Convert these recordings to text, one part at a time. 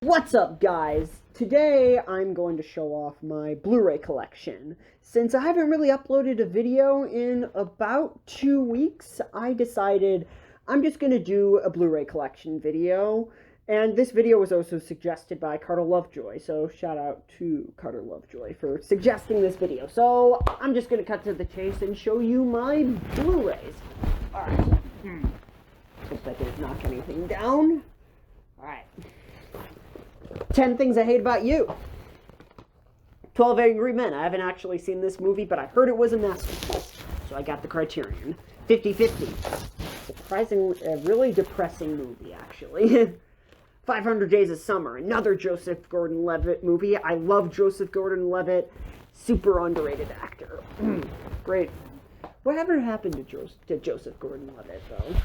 What's up, guys? Today I'm going to show off my Blu-ray collection. Since I haven't really uploaded a video in about 2 weeks, I decided I'm just going to do a Blu-ray collection video. And this video was also suggested by Carter Lovejoy, so shout out to Carter Lovejoy for suggesting this video. So I'm just going to cut to the chase and show you my Blu-rays. Alright. Hope that didn't knock anything down. Alright. 10 Things I Hate About You. 12 Angry Men. I haven't actually seen this movie, but I heard it was a masterpiece, so I got the Criterion. 50-50. Surprisingly, a really depressing movie, actually. 500 Days of Summer. Another Joseph Gordon-Levitt movie. I love Joseph Gordon-Levitt. Super underrated actor. Great. Whatever happened to Joseph Gordon-Levitt, though?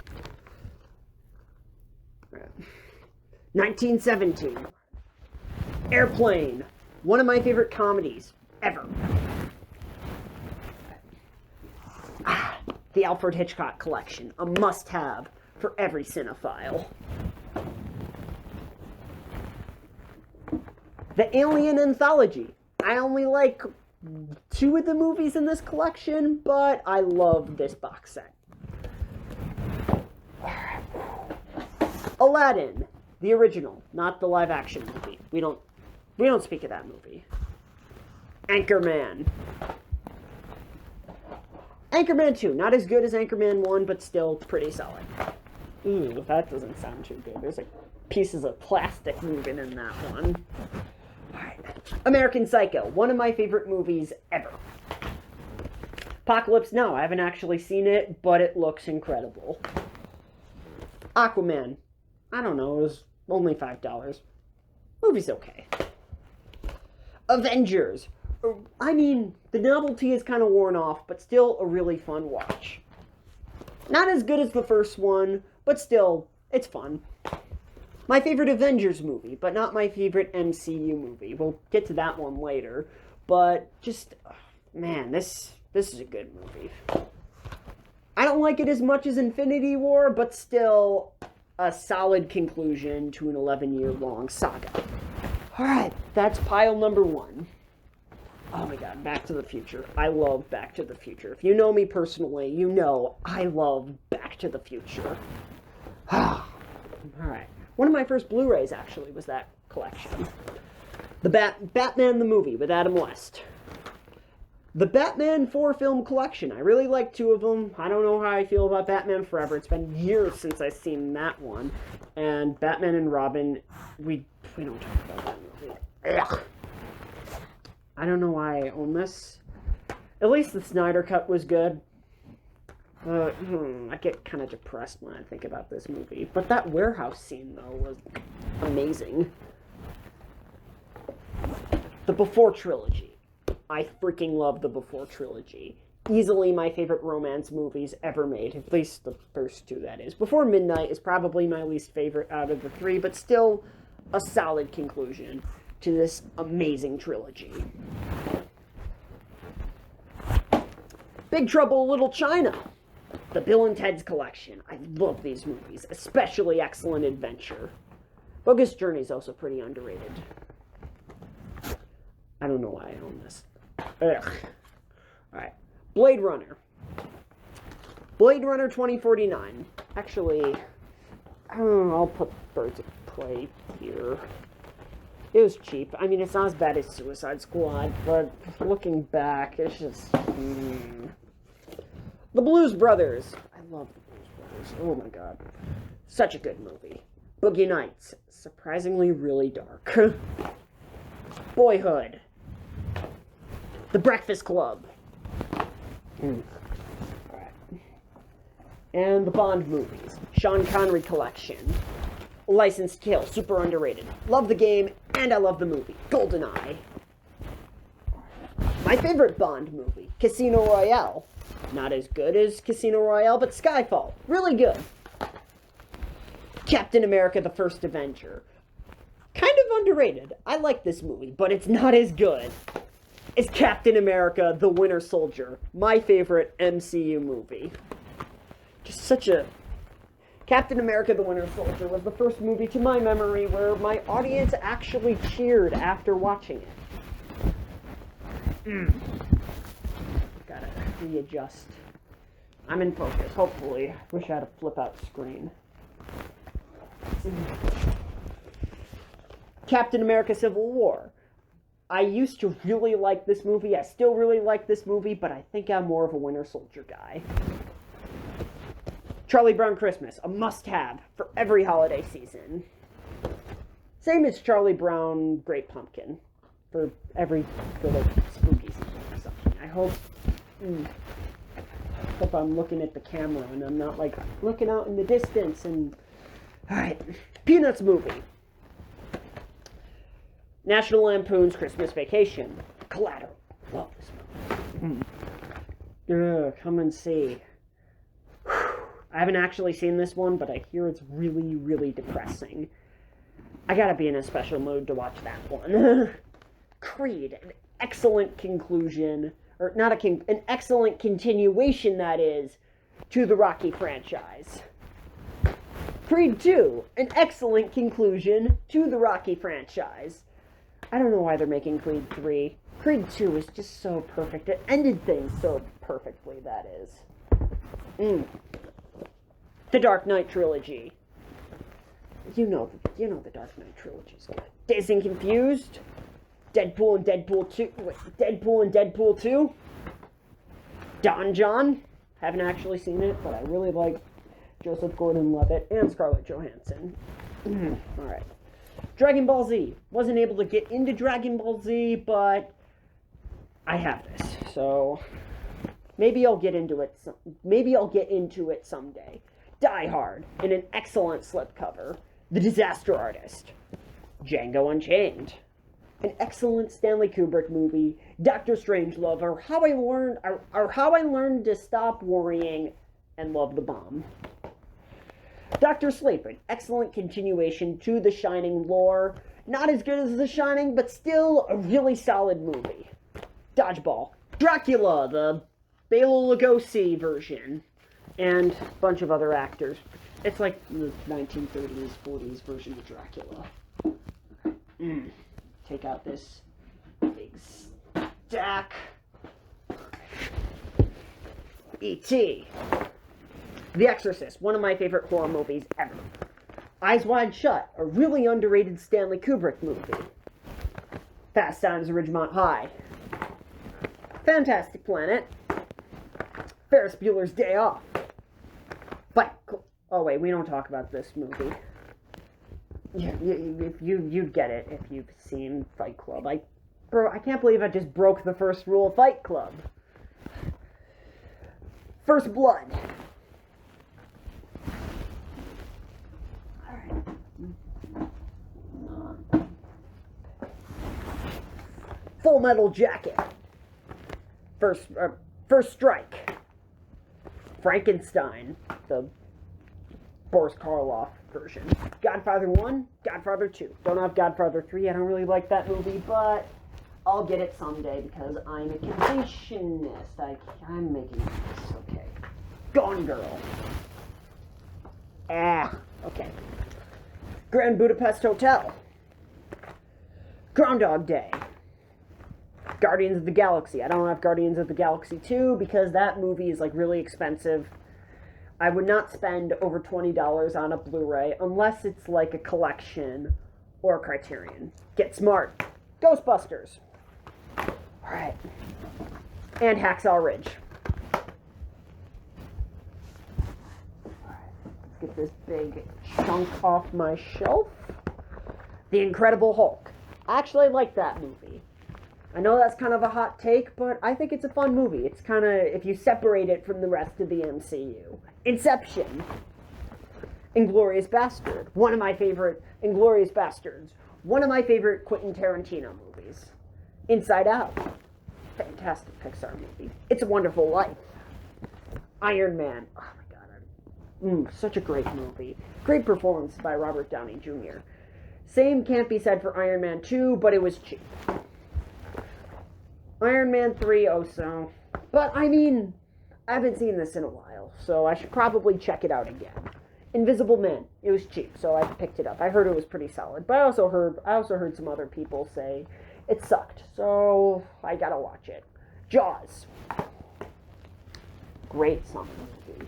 1917. Airplane. One of my favorite comedies ever. The Alfred Hitchcock Collection. A must-have for every cinephile. The Alien Anthology. I only like 2 of the movies in this collection, but I love this box set. Aladdin. The original, not the live-action movie. We don't speak of that movie. Anchorman. Anchorman 2, not as good as Anchorman 1, but still pretty solid. Ooh, that doesn't sound too good. There's like pieces of plastic moving in that one. Alright. American Psycho, one of my favorite movies ever. Apocalypse Now, I haven't actually seen it, but it looks incredible. Aquaman. I don't know, it was only $5. Movie's okay. Avengers. I mean, the novelty is kind of worn off, but still a really fun watch. Not as good as the first one, but still, it's fun. My favorite Avengers movie, but not my favorite MCU movie. We'll get to that one later, but just, man, this is a good movie. I don't like it as much as Infinity War, but still a solid conclusion to an 11-year-long saga. Alright, that's pile number 1. Oh my god, Back to the Future. I love Back to the Future. If you know me personally, you know I love Back to the Future. Alright. One of my first Blu-rays, actually, was that collection. The Batman the Movie with Adam West. The Batman 4-film collection. I really like 2 of them. I don't know how I feel about Batman Forever. It's been years since I've seen that one. And Batman and Robin, we don't talk about that movie. Ugh. I don't know why I own this. At least the Snyder Cut was good. I get kind of depressed when I think about this movie. But that warehouse scene, though, was amazing. The Before Trilogy. I freaking love the Before Trilogy. Easily my favorite romance movies ever made. At least the first 2, that is. Before Midnight is probably my least favorite out of the 3, but still a solid conclusion to this amazing trilogy. Big Trouble in Little China. The Bill and Ted's Collection. I love these movies, especially Excellent Adventure. Bogus Journey is also pretty underrated. I don't know why I own this. Ugh. Alright. Blade Runner. Blade Runner 2049. Actually, I don't know, I'll put Birds of Prey here. It was cheap. I mean, it's not as bad as Suicide Squad, but looking back, it's just... The Blues Brothers. I love The Blues Brothers. Oh my god. Such a good movie. Boogie Nights. Surprisingly really dark. Boyhood. The Breakfast Club. Alright. And the Bond movies. Sean Connery Collection. License to Kill. Super underrated. Love the game, and I love the movie. GoldenEye. My favorite Bond movie. Casino Royale. Not as good as Casino Royale, but Skyfall. Really good. Captain America: The First Avenger. Kind of underrated. I like this movie, but it's not as good as Captain America: The Winter Soldier. My favorite MCU movie. Just such a Captain America the Winter Soldier was the first movie to my memory where my audience actually cheered after watching it. Gotta readjust. I'm in focus, hopefully. Wish I had a flip-out screen. Captain America Civil War. I used to really like this movie. I still really like this movie, but I think I'm more of a Winter Soldier guy. Charlie Brown Christmas, a must-have for every holiday season. Same as Charlie Brown Great Pumpkin for every like, spooky season or something. I hope I'm looking at the camera and I'm not like looking out in the distance and... Alright, Peanuts movie. National Lampoon's Christmas Vacation. Collateral. Love this movie. Come and see. I haven't actually seen this one, but I hear it's really, really depressing. I gotta be in a special mood to watch that one. Creed, an excellent conclusion, or not an excellent continuation, that is, to the Rocky franchise. Creed 2, an excellent conclusion to the Rocky franchise. I don't know why they're making Creed 3. Creed 2 is just so perfect. It ended things so perfectly, that is. The Dark Knight trilogy. You know the Dark Knight trilogy's good. Dazed and Confused. Deadpool and Deadpool 2. Wait, Deadpool and Deadpool 2. Don John. Haven't actually seen it, but I really like Joseph Gordon-Levitt and Scarlett Johansson. Alright. Dragon Ball Z. Wasn't able to get into Dragon Ball Z, but I have this. So maybe I'll get into it. Maybe I'll get into it someday. Die Hard, in an excellent slipcover. The Disaster Artist. Django Unchained. An excellent Stanley Kubrick movie. Doctor Strangelove, or How I Learned to Stop Worrying and Love the Bomb. Doctor Sleep, an excellent continuation to The Shining lore. Not as good as The Shining, but still a really solid movie. Dodgeball. Dracula, the Bela Lugosi version. And a bunch of other actors. It's like the 1930s, 40s version of Dracula. Take out this big stack. E.T. The Exorcist, one of my favorite horror movies ever. Eyes Wide Shut, a really underrated Stanley Kubrick movie. Fast Times at Ridgemont High. Fantastic Planet. Ferris Bueller's Day Off. Oh wait, we don't talk about this movie. You'd get it if you've seen Fight Club. I can't believe I just broke the first rule of Fight Club. First Blood. Alright. Full Metal Jacket. First Strike. Frankenstein, the Boris Karloff version. Godfather 1, Godfather 2. Don't have Godfather 3. I don't really like that movie, but I'll get it someday because I'm a completionist. I'm making this. Okay. Gone Girl. Okay. Grand Budapest Hotel. Groundhog Day. Guardians of the Galaxy. I don't have Guardians of the Galaxy 2 because that movie is like really expensive. I would not spend over $20 on a Blu-ray unless it's like a collection or a Criterion. Get smart. Ghostbusters. Alright. And Hacksaw Ridge. Alright. Let's get this big chunk off my shelf. The Incredible Hulk. I actually like that movie. I know that's kind of a hot take, but I think it's a fun movie. It's kind of, if you separate it from the rest of the MCU. Inception. Inglourious Bastard. One of my favorite Inglourious Bastards. One of my favorite Quentin Tarantino movies. Inside Out. Fantastic Pixar movie. It's a Wonderful Life. Iron Man. Oh my god. Such a great movie. Great performance by Robert Downey Jr. Same can't be said for Iron Man 2, but it was cheap. Iron Man 3, oh so. But, I mean, I haven't seen this in a while, so I should probably check it out again. Invisible Man. It was cheap, so I picked it up. I heard it was pretty solid, but I also heard some other people say it sucked, so I gotta watch it. Jaws. Great summer movie.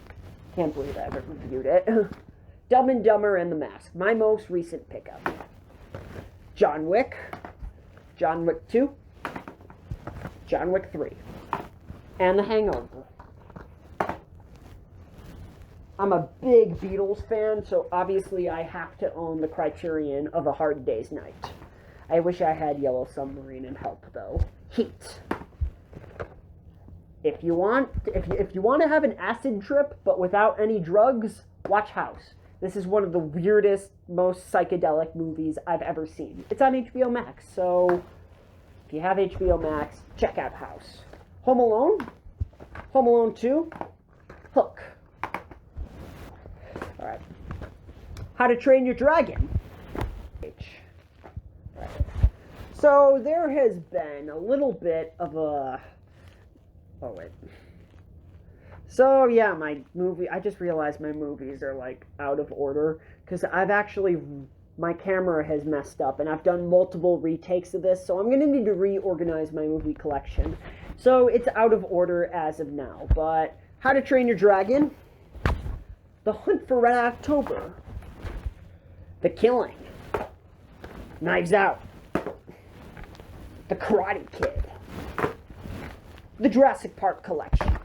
Can't believe I haven't reviewed it. Dumb and Dumber and The Mask. My most recent pickup. John Wick. John Wick 2. John Wick 3. And The Hangover. I'm a big Beatles fan, so obviously I have to own the Criterion of A Hard Day's Night. I wish I had Yellow Submarine and Help, though. Heat. If you want to have an acid trip, but without any drugs, watch House. This is one of the weirdest, most psychedelic movies I've ever seen. It's on HBO Max, so if you have HBO Max, check out House. Home Alone. Home Alone 2. Hook. Alright. How to Train Your Dragon. Right. So there has been a little bit of a... Oh, wait. So, yeah, I just realized my movies are, like, out of order, because my camera has messed up, and I've done multiple retakes of this, so I'm going to need to reorganize my movie collection. So, it's out of order as of now, but How to Train Your Dragon, The Hunt for Red October, The Killing, Knives Out, The Karate Kid, The Jurassic Park Collection.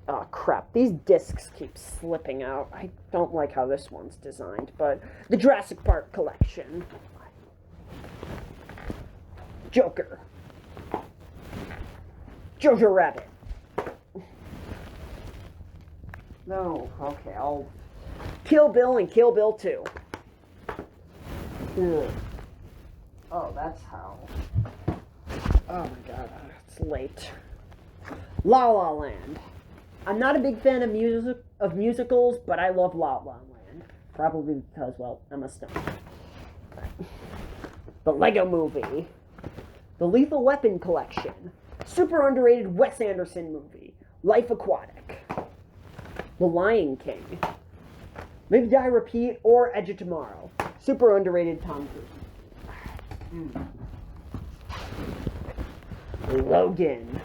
Oh, crap. These discs keep slipping out. I don't like how this one's designed, but The Jurassic Park Collection. Joker. Jojo Rabbit. No, okay, I'll... Kill Bill and Kill Bill 2. Ugh. Oh, that's how... Oh my god, it's late. La La Land. I'm not a big fan of musicals, but I love La La Land. Probably because, well, I'm a star. The Lego Movie. The Lethal Weapon Collection. Super underrated Wes Anderson movie. Life Aquatic. The Lion King. Live, Die, Repeat, or Edge of Tomorrow. Super underrated Tom Cruise. Logan.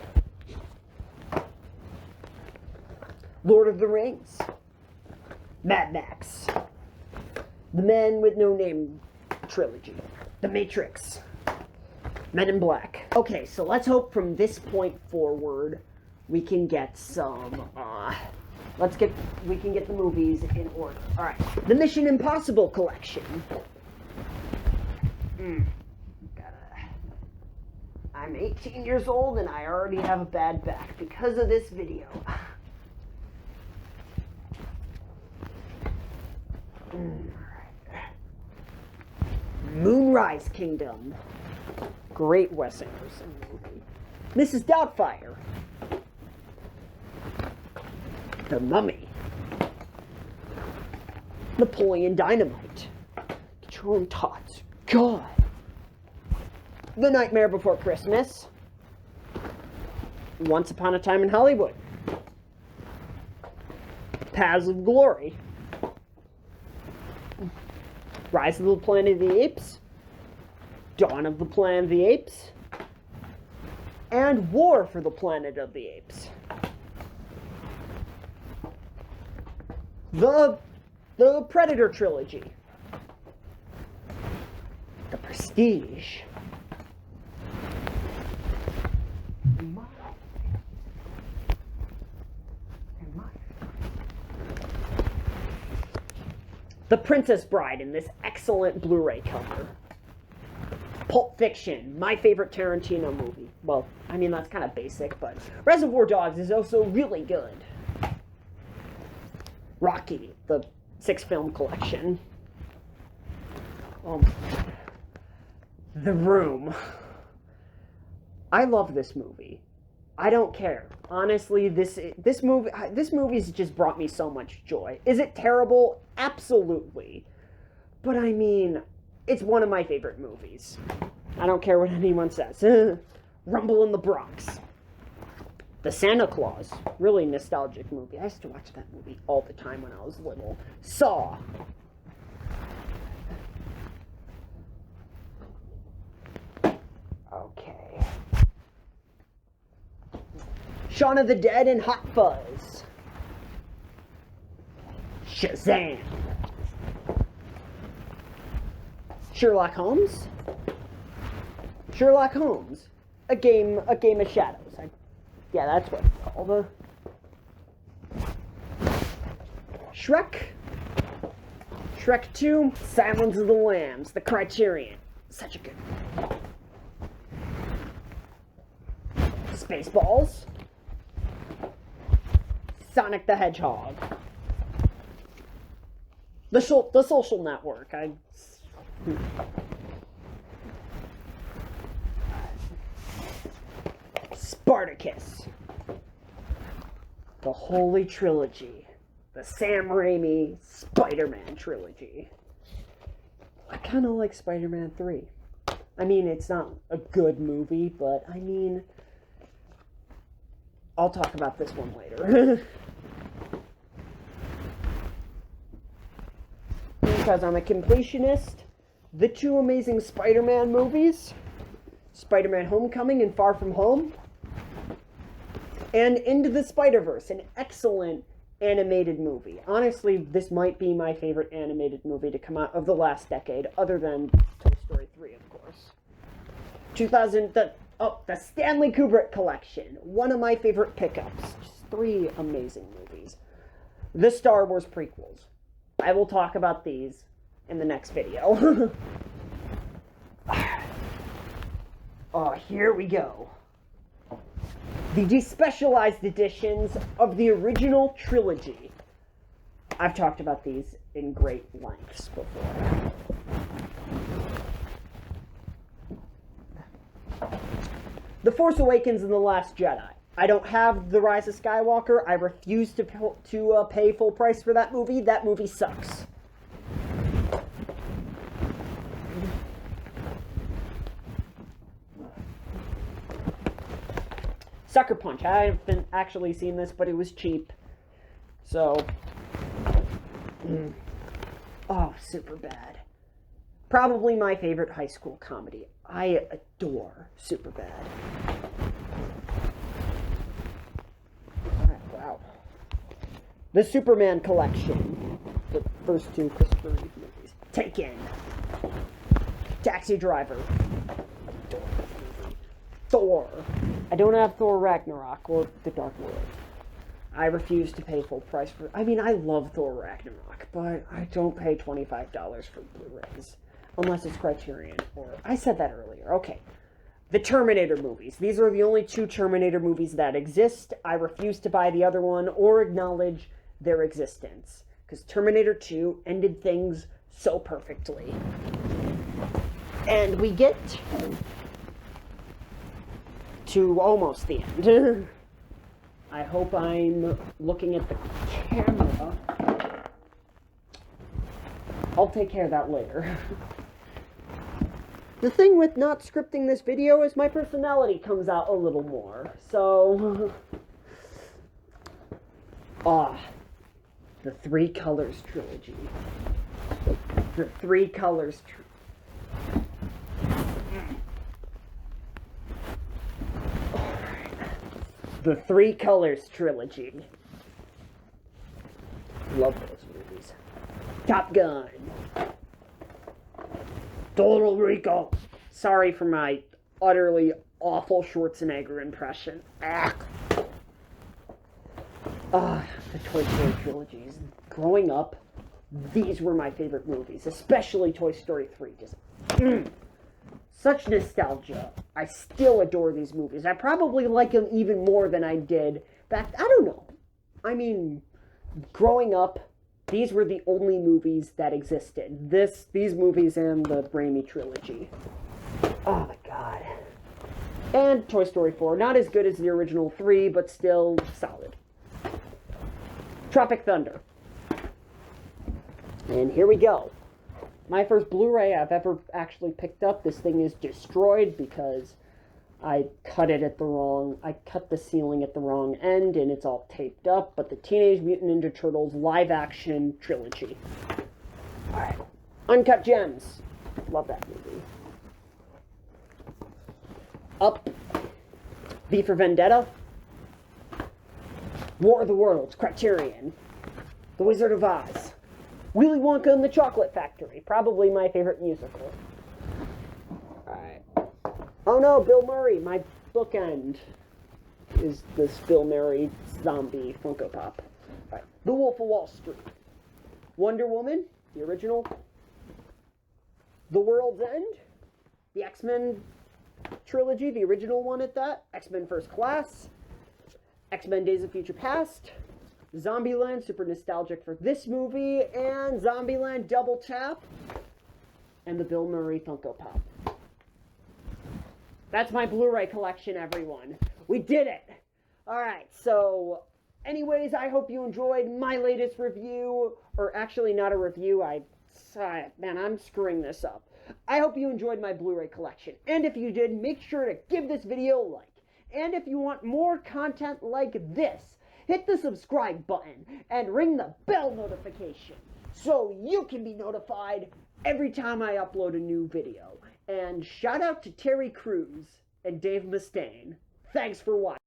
Lord of the Rings. Mad Max. The Man with No Name trilogy. The Matrix. Men in Black. Okay, so let's hope from this point forward we can get some, we can get the movies in order. Alright, the Mission Impossible Collection. I'm 18 years old and I already have a bad back because of this video. Moonrise Kingdom. Great Wes Anderson movie. Mrs. Doubtfire. The Mummy. Napoleon Dynamite. Get your own tots. God. The Nightmare Before Christmas. Once Upon a Time in Hollywood. Paths of Glory. Rise of the Planet of the Apes. Dawn of the Planet of the Apes. And War for the Planet of the Apes. The Predator trilogy. The Prestige. The Princess Bride in this excellent Blu-ray cover. Pulp Fiction, my favorite Tarantino movie. Well, I mean, that's kind of basic, but Reservoir Dogs is also really good. Rocky, the 6-film collection. Oh my God. The Room. I love this movie. I don't care. Honestly, this movie's just brought me so much joy. Is it terrible? Absolutely. But I mean, it's one of my favorite movies. I don't care what anyone says. Rumble in the Bronx. The Santa Claus, really nostalgic movie. I used to watch that movie all the time when I was little. Saw. Okay. Shaun of the Dead and Hot Fuzz. Shazam. Sherlock Holmes. Sherlock Holmes. A game of shadows. Yeah, that's what it's called. Shrek. Shrek 2. Silence of the Lambs. The Criterion. Such a good one. Spaceballs. Sonic the Hedgehog. The Social Network. Spartacus. The Holy Trilogy. The Sam Raimi Spider-Man trilogy. I kind of like Spider-Man 3. I mean, it's not a good movie, but I mean, I'll talk about this one later. Because I'm a completionist, the two Amazing Spider-Man movies, Spider-Man Homecoming and Far From Home, and Into the Spider-Verse, an excellent animated movie. Honestly, this might be my favorite animated movie to come out of the last decade, other than Toy Story 3, of course. The Stanley Kubrick Collection, one of my favorite pickups. Just 3 amazing movies. The Star Wars prequels. I will talk about these in the next video. Oh, here we go. The despecialized editions of the original trilogy. I've talked about these in great lengths before. The Force Awakens and The Last Jedi. I don't have The Rise of Skywalker. I refuse to pay full price for that movie. That movie sucks. Sucker Punch. I haven't actually seen this, but it was cheap. So, oh, super bad. Probably my favorite high school comedy. I adore Superbad. Wow. The Superman Collection. The first 2 Christopher Reeve movies. Taken. Taxi Driver. Adore this movie. Thor. I don't have Thor Ragnarok or The Dark World. I refuse to pay full price for... I mean, I love Thor Ragnarok, but I don't pay $25 for Blu-rays. Unless it's Criterion, or... I said that earlier. Okay. The Terminator movies. These are the only 2 Terminator movies that exist. I refuse to buy the other one or acknowledge their existence. Because Terminator 2 ended things so perfectly. And we get to almost the end. I hope I'm looking at the camera. I'll take care of that later. The thing with not scripting this video is my personality comes out a little more. So, the 3 Colors trilogy. The 3 Colors The 3 Colors trilogy. Love those movies. Top Gun. Total Recall. Sorry for my utterly awful Schwarzenegger impression. The Toy Story trilogies. Growing up, these were my favorite movies, especially Toy Story 3. Just such nostalgia. I still adore these movies. I probably like them even more than I did back. I don't know. I mean, growing up, these were the only movies that existed. These movies and the Raimi trilogy. Oh my god. And Toy Story 4. Not as good as the original 3, but still solid. Tropic Thunder. And here we go. My first Blu-ray I've ever actually picked up. This thing is destroyed because I cut the ceiling at the wrong end, and it's all taped up, but the Teenage Mutant Ninja Turtles live-action trilogy. Alright. Uncut Gems. Love that movie. Up. V for Vendetta. War of the Worlds, Criterion. The Wizard of Oz. Willy Wonka and the Chocolate Factory. Probably my favorite musical. Alright. Oh no, Bill Murray. My bookend is this Bill Murray zombie Funko Pop. Alright. The Wolf of Wall Street. Wonder Woman, the original. The World's End. The X-Men trilogy, the original one at that. X-Men First Class. X-Men Days of Future Past. Zombieland, super nostalgic for this movie. And Zombieland Double Tap. And the Bill Murray Funko Pop. That's my Blu-ray collection, everyone. We did it! Alright, so anyways, I hope you enjoyed my latest review. Or actually, not a review. Man, I'm screwing this up. I hope you enjoyed my Blu-ray collection. And if you did, make sure to give this video a like. And if you want more content like this, hit the subscribe button and ring the bell notification so you can be notified every time I upload a new video. And shout out to Terry Crews and Dave Mustaine. Thanks for watching.